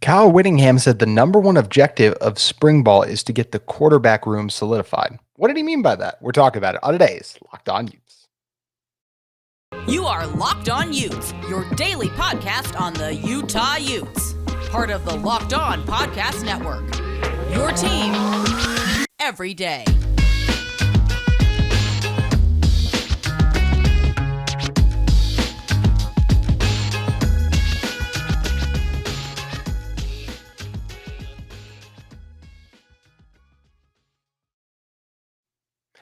Kyle Whittingham said the number one objective of spring ball is to get the quarterback room solidified. What did he mean by that? We're talking about it on today's Locked On Utes. You are Locked On Utes, your daily podcast on the Utah Utes. Part of the Locked On Podcast Network. Your team every day.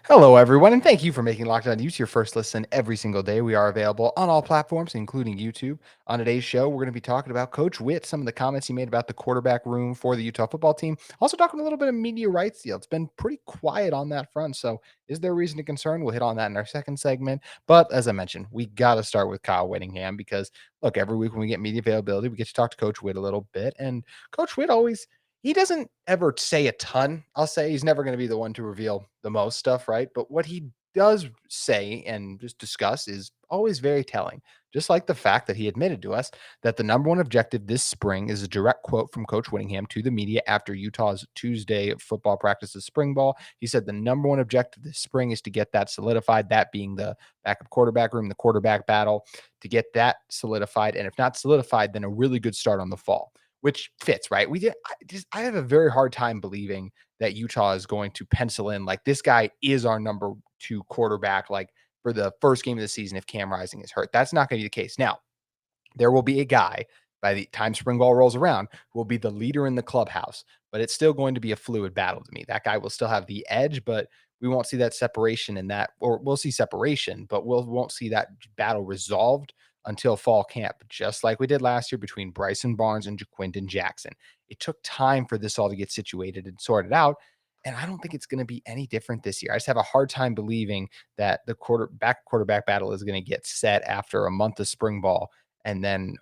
Hello, everyone, and thank you for making Locked On Utes your first listen every single day. We are available on all platforms, including YouTube. On today's show, we're going to be talking about Coach Whitts, some of the comments he made about the quarterback room for the Utah football team. Also talking a little bit of media rights deal. It's been pretty quiet on that front, so is there reason to concern? We'll hit on that in our second segment. But as I mentioned, we got to start with Kyle Whittingham because, look, every week when we get media availability, we get to talk to Coach Whitt a little bit, and Coach Whitt always he doesn't ever say a ton. I'll say he's never going to be the one to reveal the most stuff, right? But what he does say and just discuss is always very telling. Just like the fact that he admitted to us that the number one objective this spring is a direct quote from Coach Whittingham to the media after Utah's Tuesday football practices spring ball. He said the number one objective this spring is to get that solidified, that being the backup quarterback room, the quarterback battle, to get that solidified. And if not solidified, then a really good start on the fall, which fits, right? I have a very hard time believing that Utah is going to pencil in like this guy is our number two quarterback, like for the first game of the season if Cam Rising is hurt. That's not going to be the case. Now, there will be a guy by the time spring ball rolls around who will be the leader in the clubhouse, but it's still going to be a fluid battle to me. That guy will still have the edge, but we won't see that separation in that, or we'll see separation, but won't see that battle resolved until fall camp, just like we did last year between Bryson Barnes and Jaquindon Jackson. It took time for this all to get situated and sorted out. And I don't think it's going to be any different this year. I just have a hard time believing that the quarterback battle is going to get set after a month of spring ball and then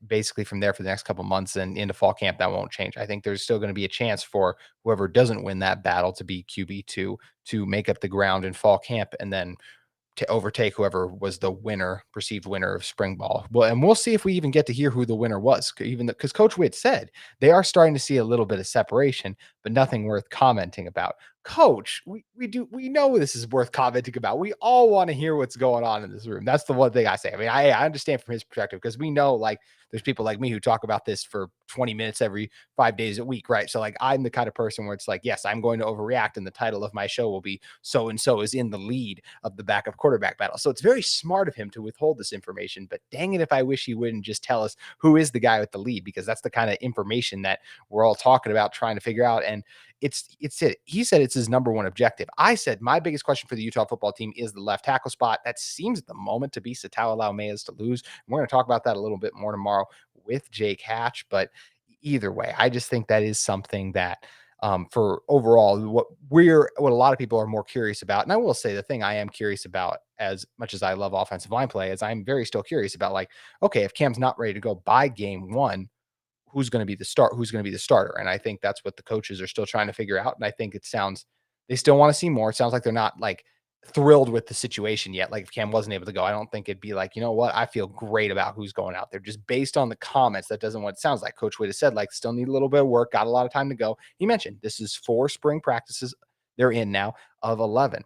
basically from there for the next couple months and into fall camp, that won't change. I think there's still going to be a chance for whoever doesn't win that battle to be QB2 to make up the ground in fall camp and then to overtake whoever was the perceived winner of spring ball. Well, and we'll see if we even get to hear who the winner was, even because Coach Witt said they are starting to see a little bit of separation, but nothing worth commenting about. Coach, we know this is worth commenting about. We all want to hear what's going on in this room. That's the one thing I say. I mean, I understand from his perspective because we know like there's people like me who talk about this for 20 minutes every 5 days a week, right? So like I'm the kind of person where it's like, yes, I'm going to overreact, and the title of my show will be so and so is in the lead of the backup quarterback battle. So it's very smart of him to withhold this information. But dang it, if I wish he wouldn't just tell us who is the guy with the lead, because that's the kind of information that we're all talking about trying to figure out. And it's it. He said it's his number one objective. I said my biggest question for the Utah football team is the left tackle spot. That seems at the moment to be Satao Laumea's to lose. And we're going to talk about that a little bit more tomorrow with Jake Hatch. But either way, I just think that is something that for overall what a lot of people are more curious about. And I will say the thing I am curious about, as much as I love offensive line play, is I'm very still curious about like, okay, if Cam's not ready to go by game one, who's going to be the starter. And I think that's what the coaches are still trying to figure out. And I think they still want to see more. It sounds like they're not like thrilled with the situation yet. Like if Cam wasn't able to go, I don't think it'd be like, you know what, I feel great about who's going out there. Just based on the comments, that doesn't what it sounds like. Coach Witt has said, like, still need a little bit of work, got a lot of time to go. He mentioned this is 4 spring practices they're in now of 11.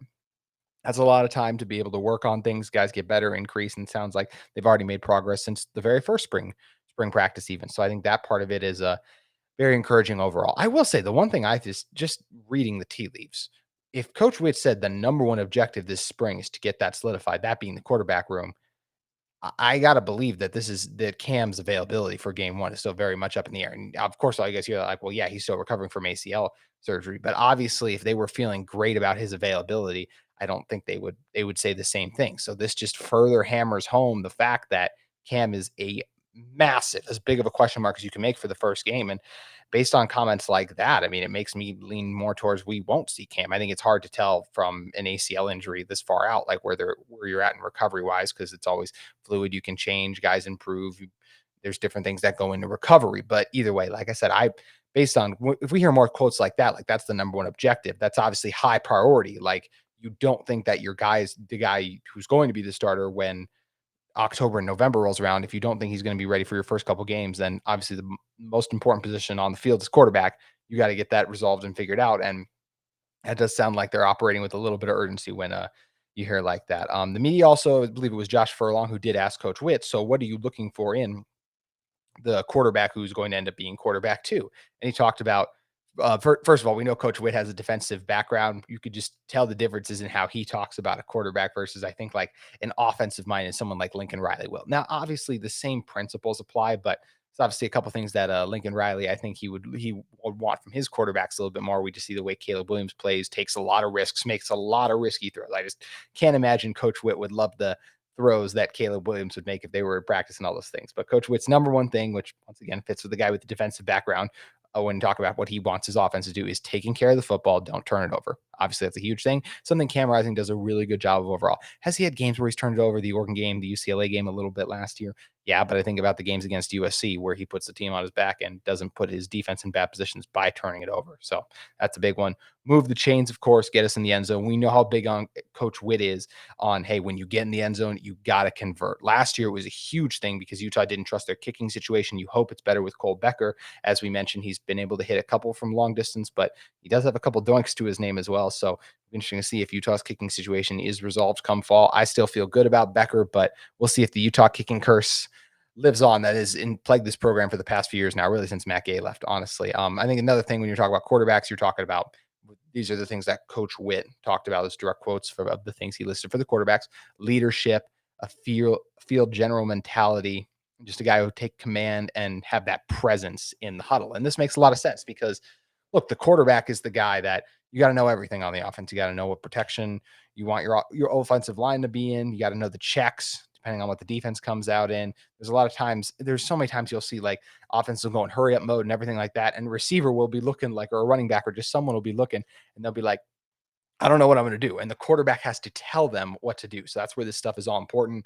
That's a lot of time to be able to work on things. Guys get better, increase, and sounds like they've already made progress since the very first spring practice even. So I think that part of it is very encouraging overall. I will say the one thing I just reading the tea leaves. If Coach Witt said the number one objective this spring is to get that solidified, that being the quarterback room, I gotta believe that that Cam's availability for game one is still very much up in the air. And of course, all you guys hear like, well, yeah, he's still recovering from ACL surgery. But obviously, if they were feeling great about his availability, I don't think they would say the same thing. So this just further hammers home the fact that Cam is a massive, as big of a question mark as you can make for the first game. And based on comments like that, I mean, it makes me lean more towards we won't see Cam. I think it's hard to tell from an ACL injury this far out, like where you're at in recovery wise, because it's always fluid. You can change, guys improve. There's different things that go into recovery. But either way, like I said, based on if we hear more quotes like that, like that's the number one objective. That's obviously high priority. Like you don't think that the guy who's going to be the starter when October and November rolls around, if you don't think he's going to be ready for your first couple games, then obviously the most important position on the field is quarterback. You got to get that resolved and figured out. And that does sound like they're operating with a little bit of urgency when you hear like that. The media also, I believe it was Josh Furlong who did ask Coach Whitt, so what are you looking for in the quarterback who's going to end up being quarterback too? And he talked about, first of all, we know Coach Whitt has a defensive background. You could just tell the differences in how he talks about a quarterback versus, I think, like an offensive mind and someone like Lincoln Riley will. Now, obviously, the same principles apply, but it's obviously a couple things that Lincoln Riley, I think he would want from his quarterbacks a little bit more. We just see the way Caleb Williams plays, takes a lot of risks, makes a lot of risky throws. I just can't imagine Coach Whitt would love the throws that Caleb Williams would make if they were practicing all those things. But Coach Whitt's number one thing, which once again fits with the guy with the defensive background, when talk about what he wants his offense to do, is taking care of the football. Don't turn it over. Obviously, that's a huge thing. Something Cam Rising does a really good job of overall. Has he had games where he's turned it over? The Oregon game, the UCLA game a little bit last year. Yeah, but I think about the games against USC where he puts the team on his back and doesn't put his defense in bad positions by turning it over. So that's a big one. Move the chains, of course, get us in the end zone. We know how big on Coach Whitt is on, hey, when you get in the end zone, you got to convert. Last year it was a huge thing because Utah didn't trust their kicking situation. You hope it's better with Cole Becker. As we mentioned, he's been able to hit a couple from long distance, but he does have a couple doinks to his name as well. So interesting to see if Utah's kicking situation is resolved come fall. I still feel good about Becker, but we'll see if the Utah kicking curse lives on that is in plagued this program for the past few years now, really since Matt Gay left, honestly. I think another thing when you're talking about quarterbacks, you're talking about these are the things that Coach Whitt talked about as direct quotes of the things he listed for the quarterbacks: leadership, a field general mentality, just a guy who take command and have that presence in the huddle. And this makes a lot of sense because look, the quarterback is the guy that you got to know everything on the offense. You got to know what protection you want your offensive line to be in. You got to know the checks depending on what the defense comes out in. There's a lot of times, there's so many times you'll see like offense will go in hurry up mode and everything like that. And the receiver will be looking like, or a running back, or just someone will be looking and they'll be like, I don't know what I'm going to do. And the quarterback has to tell them what to do. So that's where this stuff is all important.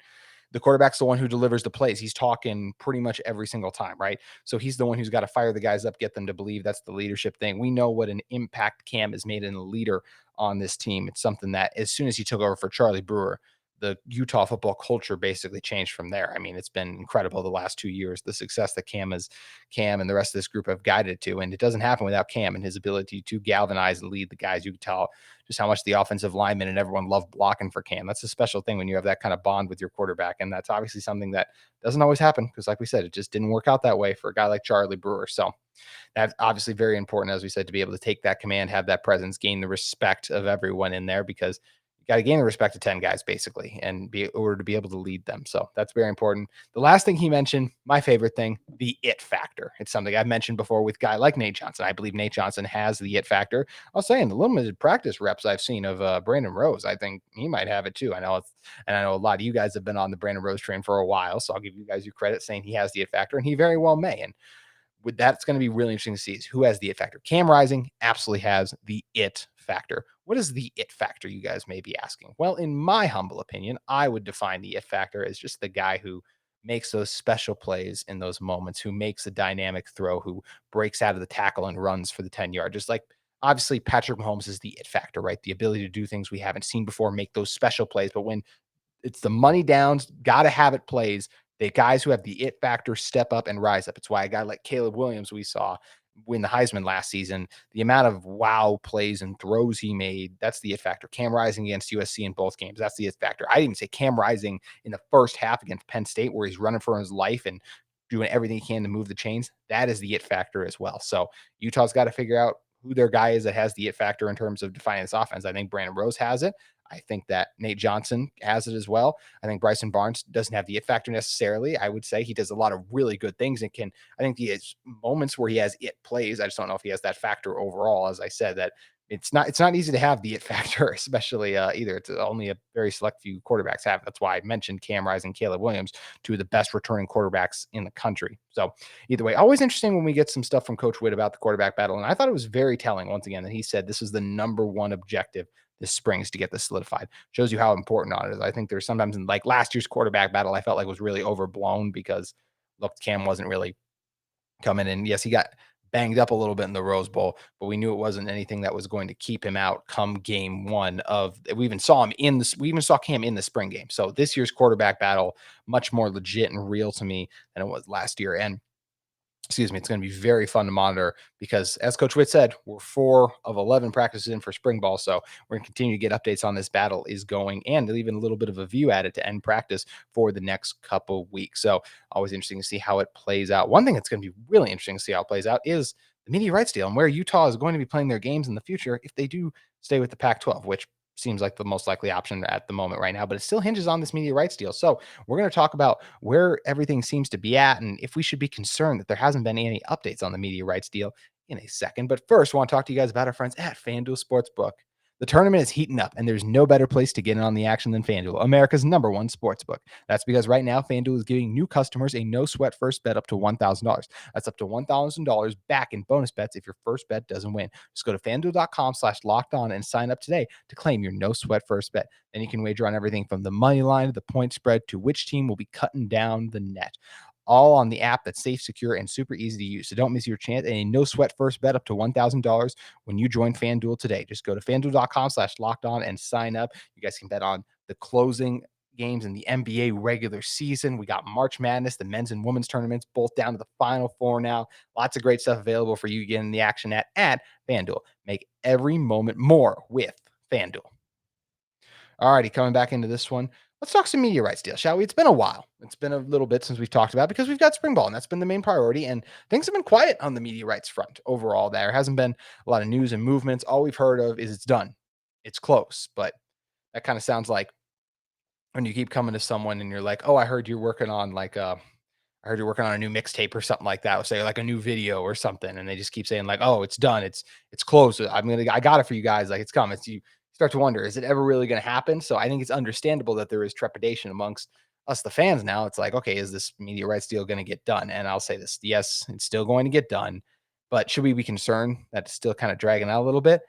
The quarterback's the one who delivers the plays. He's talking pretty much every single time, right? So he's the one who's got to fire the guys up, get them to believe. That's the leadership thing. We know what an impact Cam has made in a leader on this team. It's something that as soon as he took over for Charlie Brewer, the Utah football culture basically changed from there. I mean, it's been incredible the last 2 years, the success that Cam and the rest of this group have guided to. And it doesn't happen without Cam and his ability to galvanize and lead the guys. You can tell just how much the offensive linemen and everyone loved blocking for Cam. That's a special thing when you have that kind of bond with your quarterback. And that's obviously something that doesn't always happen because, like we said, it just didn't work out that way for a guy like Charlie Brewer. So that's obviously very important, as we said, to be able to take that command, have that presence, gain the respect of everyone in there because you got to gain the respect of 10 guys basically and be in order to be able to lead them. So that's very important. The last thing he mentioned, my favorite thing, the it factor. It's something I've mentioned before with a guy like Nate Johnson. I believe Nate Johnson has the it factor. I was saying the limited practice reps I've seen of Brandon Rose, I think he might have it too. I know a lot of you guys have been on the Brandon Rose train for a while, so I'll give you guys your credit saying he has the it factor, and he very well may. And with that's going to be really interesting to see is who has the it factor. Cam Rising absolutely has the it factor. What is the it factor, you guys may be asking? Well, in my humble opinion, I would define the it factor as just the guy who makes those special plays in those moments, who makes a dynamic throw, who breaks out of the tackle and runs for the 10-yard. Just like obviously Patrick Mahomes is the it factor, right? The ability to do things we haven't seen before, make those special plays. But when it's the money downs, got to have it plays. The guys who have the it factor step up and rise up. It's why a guy like Caleb Williams, we saw win the Heisman last season, the amount of wow plays and throws he made, that's the it factor. Cam Rising against USC in both games, that's the it factor. I didn't even say Cam Rising in the first half against Penn State where he's running for his life and doing everything he can to move the chains. That is the it factor as well. So Utah's got to figure out who their guy is that has the it factor in terms of defining this offense. I think Brandon Rose has it. I think that Nate Johnson has it as well. I think Bryson Barnes doesn't have the it factor necessarily. I would say he does a lot of really good things and I think he has moments where he has it plays. I just don't know if he has that factor overall. As I said, that it's not easy to have the it factor, especially either. It's only a very select few quarterbacks have. That's why I mentioned Cam Rising and Caleb Williams, two of the best returning quarterbacks in the country. So either way, always interesting when we get some stuff from Coach Whitt about the quarterback battle. And I thought it was very telling once again that he said this is the number one objective this spring is to get this solidified. Shows you how important it is. I think there's sometimes in like last year's quarterback battle, I felt like was really overblown because look, Cam wasn't really coming in. Yes, he got banged up a little bit in the Rose Bowl, but we knew it wasn't anything that was going to keep him out come game one of. We even saw him in this. We even saw Cam in the spring game. So this year's quarterback battle much more legit and real to me than it was last year. And excuse me, it's going to be very fun to monitor because, as Coach Whitt said, we're 4 of 11 practices in for spring ball. So we're going to continue to get updates on this battle is going and even a little bit of a view at it to end practice for the next couple weeks. So always interesting to see how it plays out. One thing that's going to be really interesting to see how it plays out is the media rights deal and where Utah is going to be playing their games in the future if they do stay with the Pac-12, which seems like the most likely option at the moment right now, but it still hinges on this media rights deal. So we're going to talk about where everything seems to be at and if we should be concerned that there hasn't been any updates on the media rights deal in a second. But first, I want to talk to you guys about our friends at FanDuel Sportsbook. The tournament is heating up, and there's no better place to get in on the action than FanDuel, America's #1 sportsbook. That's because right now, FanDuel is giving new customers a no-sweat first bet up to $1,000. That's up to $1,000 back in bonus bets if your first bet doesn't win. Just go to FanDuel.com/lockedon and sign up today to claim your no-sweat first bet. Then you can wager on everything from the money line to the point spread to which team will be cutting down the net, all on the app that's safe, secure, and super easy to use. So don't miss your chance at a no sweat first bet up to $1,000 when you join FanDuel today. Just go to FanDuel.com/locked on and sign up. You guys can bet on the closing games in the NBA regular season. We got March Madness, the men's and women's tournaments, both down to the Final Four now. Lots of great stuff available for you to get in the action at FanDuel. Make every moment more with FanDuel. All righty, coming back into this one. Let's talk some media rights deal, shall we? It's been a while. It's been a little bit since we've talked about it because we've got spring ball, and that's been the main priority. And things have been quiet on the media rights front overall. There hasn't been a lot of news and movements. All we've heard of is it's done, it's close. But that kind of sounds like when you keep coming to someone and you're like, "Oh, I heard you're working on I heard you're working on a new mixtape or something like that, or say like a new video or something," and they just keep saying like, "Oh, it's done, it's close. I got it for you guys. Like it's coming." It's you start to wonder, is it ever really going to happen? So I think it's understandable that there is trepidation amongst us, the fans. Now it's like, okay, is this media rights deal going to get done? And I'll say this: yes, it's still going to get done, but should we be concerned that it's still kind of dragging out a little bit?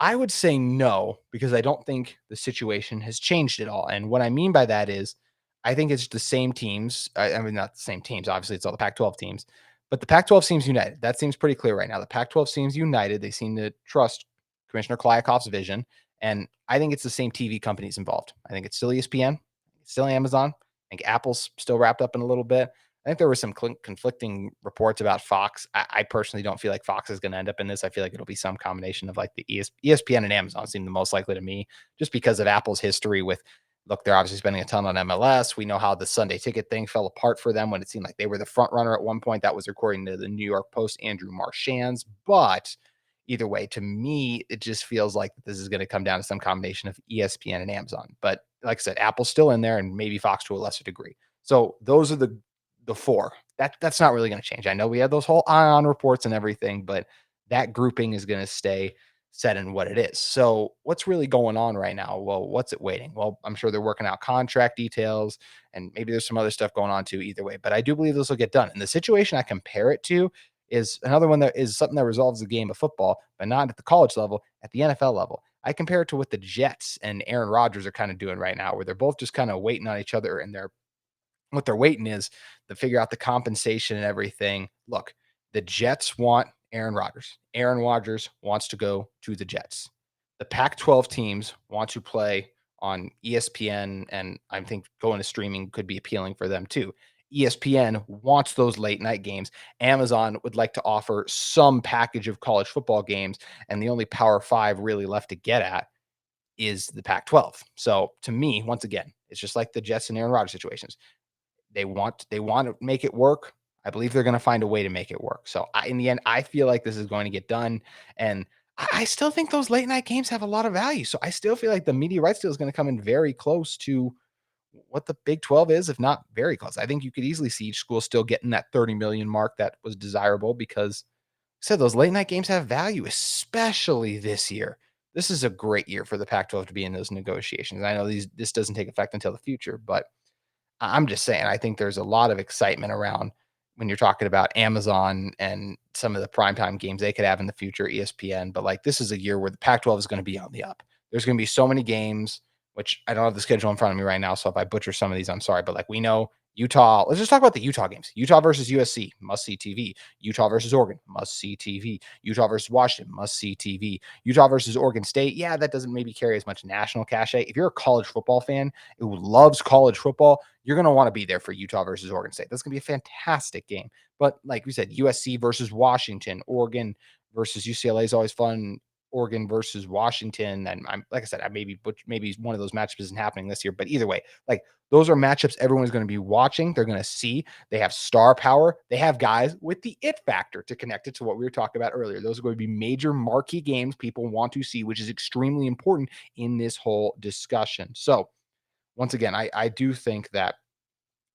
I would say no, because I don't think the situation has changed at all. And what I mean by that is I think it's the same teams. I mean, not the same teams. Obviously, it's all the Pac-12 teams, but the Pac-12 seems united. That seems pretty clear right now. The Pac-12 seems united. They seem to trust Commissioner Klyakov's vision, and I think it's the same TV companies involved. I think it's still ESPN, it's still Amazon. I think Apple's still wrapped up in a little bit. I think there were some conflicting reports about Fox. I personally don't feel like Fox is going to end up in this. I feel like it'll be some combination of like the ESPN and Amazon seem the most likely to me, just because of Apple's history with. Look, they're obviously spending a ton on MLS. We know how the Sunday ticket thing fell apart for them when it seemed like they were the front runner at one point. That was according to the New York Post, Andrew Marchand's. But either way, to me, it just feels like this is going to come down to some combination of ESPN and Amazon. But like I said, Apple's still in there and maybe Fox to a lesser degree. So those are the four. That's not really going to change. I know we had those whole ion reports and everything, but that grouping is going to stay set in what it is. So what's really going on right now? Well, what's it waiting? Well, I'm sure they're working out contract details and maybe there's some other stuff going on too, either way, but I do believe this will get done. And the situation I compare it to is another one that is something that resolves the game of football, but not at the college level, at the NFL level. I compare it to what the Jets and Aaron Rodgers are kind of doing right now, where they're both just kind of waiting on each other and what they're waiting is to figure out the compensation and everything. Look, the Jets want Aaron Rodgers. Aaron Rodgers wants to go to the Jets. The Pac-12 teams want to play on ESPN, and I think going to streaming could be appealing for them too. ESPN wants those late night games. Amazon would like to offer some package of college football games, and the only Power Five really left to get at is the Pac-12. So to me, once again, it's just like the Jets and Aaron Rodgers situations. They want to make it work. I believe they're going to find a way to make it work. So in the end, I feel like this is going to get done. And I still think those late night games have a lot of value. So I still feel like the media rights deal is going to come in very close to what the Big 12 is, if not very close. I think you could easily see each school still getting that 30 million mark that was desirable because I said those late night games have value, especially this year. This is a great year for the Pac-12 to be in those negotiations. I know this doesn't take effect until the future, but I'm just saying, I think there's a lot of excitement around when you're talking about Amazon and some of the primetime games they could have in the future, ESPN. But like this is a year where the Pac-12 is going to be on the up. There's going to be so many games, which I don't have the schedule in front of me right now. So if I butcher some of these, I'm sorry. But like we know Utah, let's just talk about the Utah games. Utah versus USC, must see TV. Utah versus Oregon, must see TV. Utah versus Washington, must see TV. Utah versus Oregon State, yeah, that doesn't maybe carry as much national cachet. If you're a college football fan who loves college football, you're going to want to be there for Utah versus Oregon State. That's going to be a fantastic game. But like we said, USC versus Washington, Oregon versus UCLA is always fun. Oregon versus Washington, and I'm like I said, maybe one of those matchups isn't happening this year, but either way, like those are matchups everyone's going to be watching. They're going to see. They have star power. They have guys with the it factor to connect it to what we were talking about earlier. Those are going to be major marquee games people want to see, which is extremely important in this whole discussion. So once again, I do think that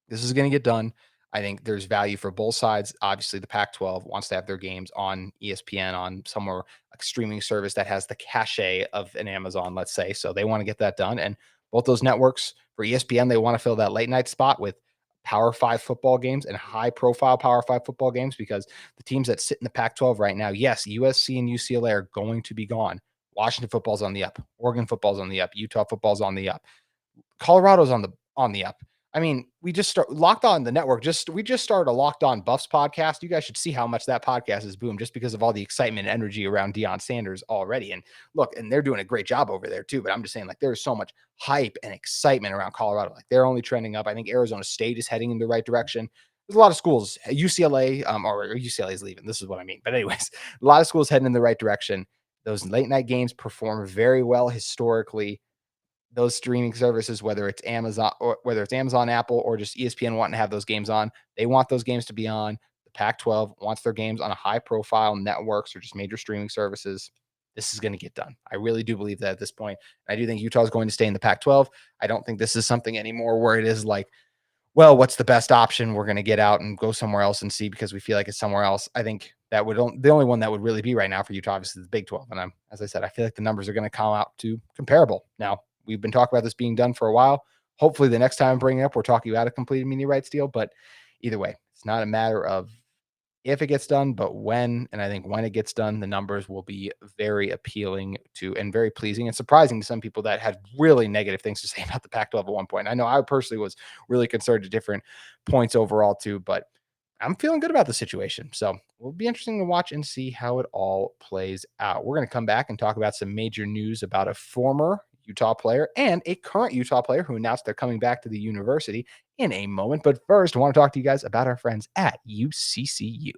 this is going to get done. I think there's value for both sides. Obviously, the Pac-12 wants to have their games on ESPN, on somewhere like streaming service that has the cachet of an Amazon, let's say. So they want to get that done. And both those networks for ESPN, they want to fill that late night spot with Power Five football games and high profile Power Five football games, because the teams that sit in the Pac-12 right now, yes, USC and UCLA are going to be gone. Washington football's on the up. Oregon football's on the up. Utah football's on the up. Colorado's on the up. I mean, we just start Locked On the network. We just started a Locked On Buffs podcast. You guys should see how much that podcast has boomed just because of all the excitement and energy around Deion Sanders already. And look, and they're doing a great job over there too. But I'm just saying, like, there's so much hype and excitement around Colorado. Like, they're only trending up. I think Arizona State is heading in the right direction. There's a lot of schools. UCLA, or UCLA is leaving. This is what I mean. But anyways, a lot of schools heading in the right direction. Those late night games perform very well historically. Those streaming services, whether it's Amazon, Apple, or just ESPN wanting to have those games on, they want those games to be on. The Pac-12 wants their games on a high-profile networks or just major streaming services. This is going to get done. I really do believe that at this point. I do think Utah is going to stay in the Pac-12. I don't think this is something anymore where it is like, well, what's the best option? We're going to get out and go somewhere else and see because we feel like it's somewhere else. I think that the only one that would really be right now for Utah, obviously, is the Big 12. And as I said, I feel like the numbers are going to come out to comparable. Now, we've been talking about this being done for a while. Hopefully, the next time I bring it up, we're talking about a completed media rights deal. But either way, it's not a matter of if it gets done, but when. And I think when it gets done, the numbers will be very appealing to and very pleasing and surprising to some people that had really negative things to say about the Pac-12 at one point. I know I personally was really concerned at different points overall too, but I'm feeling good about the situation. So it will be interesting to watch and see how it all plays out. We're going to come back and talk about some major news about a former Utah player and a current Utah player who announced they're coming back to the university in a moment. But first, I want to talk to you guys about our friends at UCCU.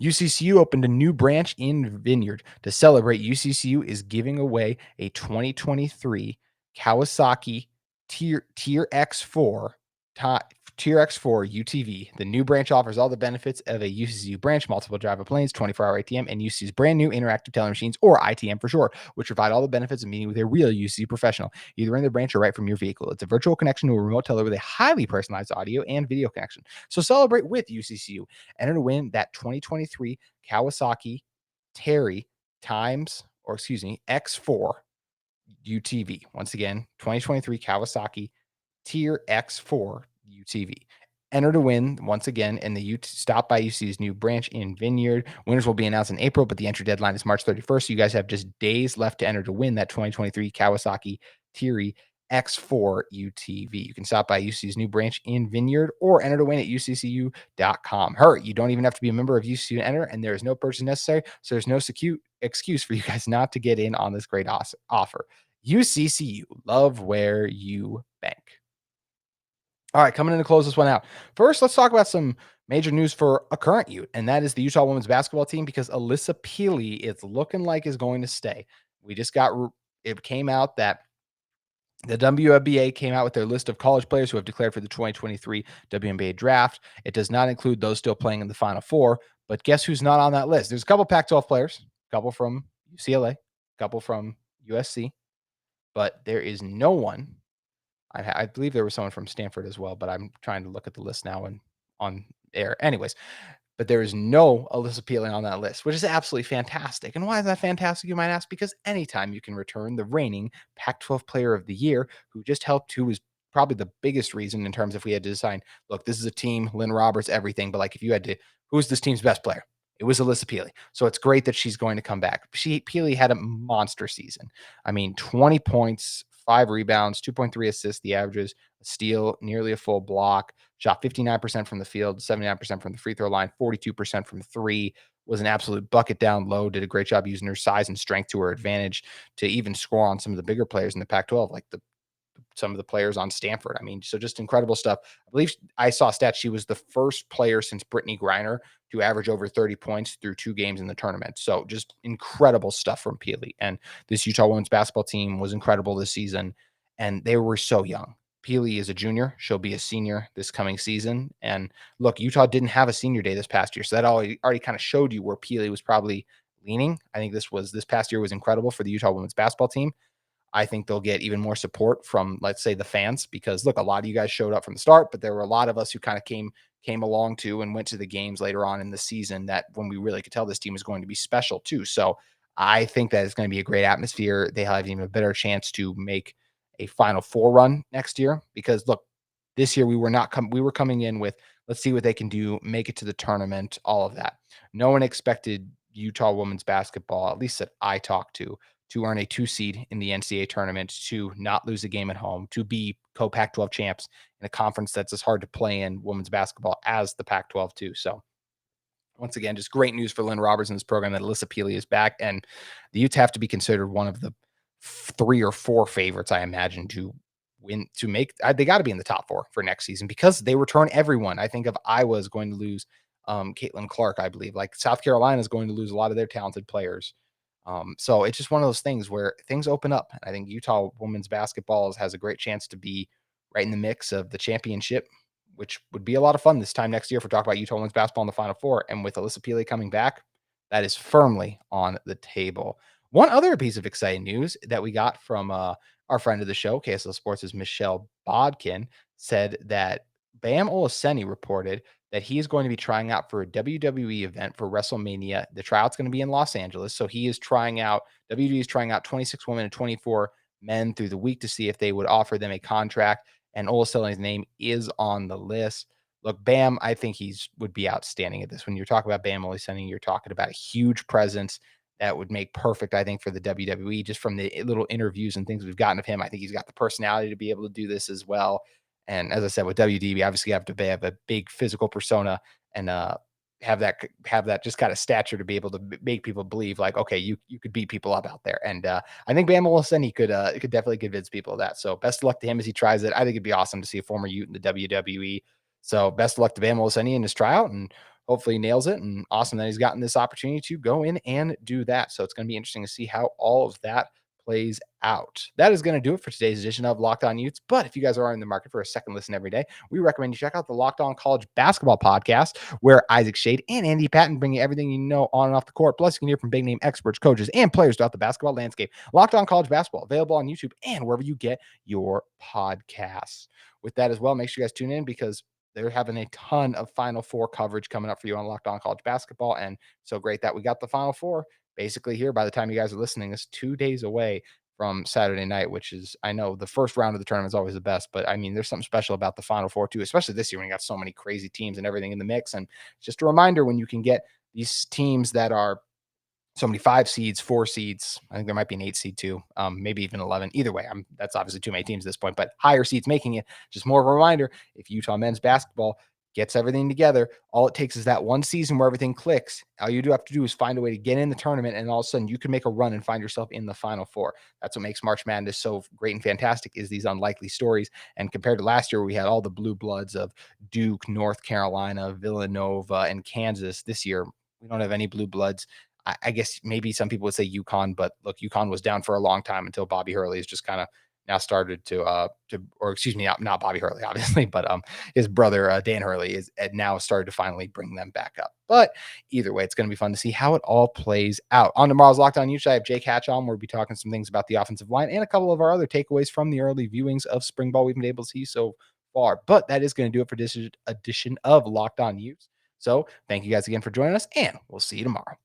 UCCU opened a new branch in Vineyard. To celebrate, UCCU is giving away a 2023 Kawasaki Tier X4 Tier X4 UTV. The new branch offers all the benefits of a UCCU branch, multiple driver planes, 24-hour ATM, and UCCU's brand new interactive teller machines, or ITM for short, which provide all the benefits of meeting with a real UCCU professional, either in the branch or right from your vehicle. It's a virtual connection to a remote teller with a highly personalized audio and video connection. So celebrate with UCCU. Enter to win that 2023 Kawasaki Terry X4 UTV. Once again, 2023 Kawasaki Tier X4 UTV. Enter to win once again in the Stop by UC's new branch in Vineyard. Winners will be announced in April, but the entry deadline is March 31st. So you guys have just days left to enter to win that 2023 Kawasaki Tier X4 UTV. You can stop by UC's new branch in Vineyard or enter to win at uccu.com. Hurry, you don't even have to be a member of UCCU to enter, and there is no purchase necessary, so there's no excuse for you guys not to get in on this great offer. UCCU, love where you bank. All right, coming in to close this one out. First, let's talk about some major news for a current Ute, and that is the Utah women's basketball team, because Alissa Pili is looking like is going to stay. It came out that the WNBA came out with their list of college players who have declared for the 2023 WNBA draft. It does not include those still playing in the Final Four, but guess who's not on that list? There's a couple Pac-12 players, a couple from UCLA, a couple from USC, but there is no one. I believe there was someone from Stanford as well, but I'm trying to look at the list now and on air. Anyways, but there is no Alissa Pili on that list, which is absolutely fantastic. And why is that fantastic, you might ask? Because anytime you can return the reigning Pac-12 Player of the Year, who was probably the biggest reason in terms of if we had to decide, look, this is a team, Lynn Roberts, everything, but like if you had to, who's this team's best player? It was Alissa Pili. So it's great that she's going to come back. Pili had a monster season. I mean, 20 points, 5 rebounds, 2.3 assists. The averages a steal, nearly a full block, shot 59% from the field, 79% from the free throw line, 42% from three, was an absolute bucket down low, did a great job using her size and strength to her advantage to even score on some of the bigger players in the Pac-12, like some of the players on Stanford. I mean, so just incredible stuff. I believe I saw stats. She was the first player since Brittany Griner to average over 30 points through 2 games in the tournament. So just incredible stuff from Pili. And this Utah women's basketball team was incredible this season. And they were so young. Pili is a junior. She'll be a senior this coming season. And look, Utah didn't have a senior day this past year. So that already kind of showed you where Pili was probably leaning. I think this past year was incredible for the Utah women's basketball team. I think they'll get even more support from, let's say, the fans, because look, a lot of you guys showed up from the start, but there were a lot of us who kind of came along to and went to the games later on in the season, that when we really could tell this team is going to be special too. So I think that it's going to be a great atmosphere. They have even a better chance to make a Final Four run next year, because look, this year we were coming in with, let's see what they can do, make it to the tournament, all of that. No one expected Utah women's basketball, at least that I talked to earn a 2 seed in the NCAA tournament, to not lose a game at home, to be co-Pac-12 champs in a conference that's as hard to play in women's basketball as the Pac-12 too. So once again, just great news for Lynn Roberts in this program that Alissa Pili is back, and the Utes have to be considered one of the 3 or 4 favorites, I imagine, to win, to make. They got to be in the top 4 for next season, because they return everyone. I think if Iowa is going to lose Caitlin Clark, I believe, like South Carolina is going to lose a lot of their talented players. So it's just one of those things where things open up. I think Utah women's basketball has a great chance to be right in the mix of the championship, which would be a lot of fun this time next year if we're talking about Utah women's basketball in the Final Four. And with Alissa Pili coming back, that is firmly on the table. One other piece of exciting news that we got from our friend of the show, KSL Sports' Michelle Bodkin, said that Bam Olaseni reported that he is going to be trying out for a WWE event for WrestleMania. The tryout's going to be in Los Angeles. So he is trying out, WWE is trying out 26 women and 24 men through the week to see if they would offer them a contract. And Olaseni's name is on the list. Look, Bam, I think would be outstanding at this. When you're talking about Bam Olaseni, you're talking about a huge presence that would make perfect, I think, for the WWE. Just from the little interviews and things we've gotten of him, I think he's got the personality to be able to do this as well. And as I said, with WD, we obviously have to have a big physical persona, and have that just kind of stature to be able to make people believe, like, okay, you could beat people up out there. And I think Bam Olsen, he could definitely convince people of that. So best of luck to him as he tries it. I think it'd be awesome to see a former Ute in the WWE. So best of luck to Bam Olsen in his tryout, and hopefully he nails it. And awesome that he's gotten this opportunity to go in and do that. So it's going to be interesting to see how all of that plays out. That is going to do it for today's edition of Locked On Utes. But if you guys are in the market for a second listen every day, we recommend you check out the Locked On College Basketball Podcast, where Isaac Shade and Andy Patton bring you everything you know on and off the court. Plus, you can hear from big name experts, coaches, and players throughout the basketball landscape. Locked On College Basketball, available on YouTube and wherever you get your podcasts. With that as well, make sure you guys tune in, because they're having a ton of Final Four coverage coming up for you on Locked On College Basketball. And so great that we got the Final Four basically here by the time you guys are listening. Is 2 days away from Saturday night, which is, I know the first round of the tournament is always the best, but I mean, there's something special about the Final Four too, especially this year when you got so many crazy teams and everything in the mix. And just a reminder, when you can get these teams that are so many 5 seeds, 4 seeds. I think there might be an 8 seed too, maybe even 11. Either way, that's obviously too many teams at this point, but higher seeds making it. Just more of a reminder, if Utah men's basketball gets everything together, all it takes is that one season where everything clicks. All you do have to do is find a way to get in the tournament, and all of a sudden you can make a run and find yourself in the Final Four. That's what makes March Madness so great and fantastic, is these unlikely stories. And compared to last year, we had all the blue bloods of Duke, North Carolina, Villanova, and Kansas. This year, we don't have any blue bloods. I guess maybe some people would say UConn, but look, UConn was down for a long time until Bobby Hurley has just kind of now started or excuse me, not Bobby Hurley, obviously, but his brother, Dan Hurley, is now started to finally bring them back up. But either way, it's going to be fun to see how it all plays out. On tomorrow's Locked On Utes, I have Jake Hatch on. We'll be talking some things about the offensive line and a couple of our other takeaways from the early viewings of spring ball we've been able to see so far. But that is going to do it for this edition of Locked On Utes. So thank you guys again for joining us, and we'll see you tomorrow.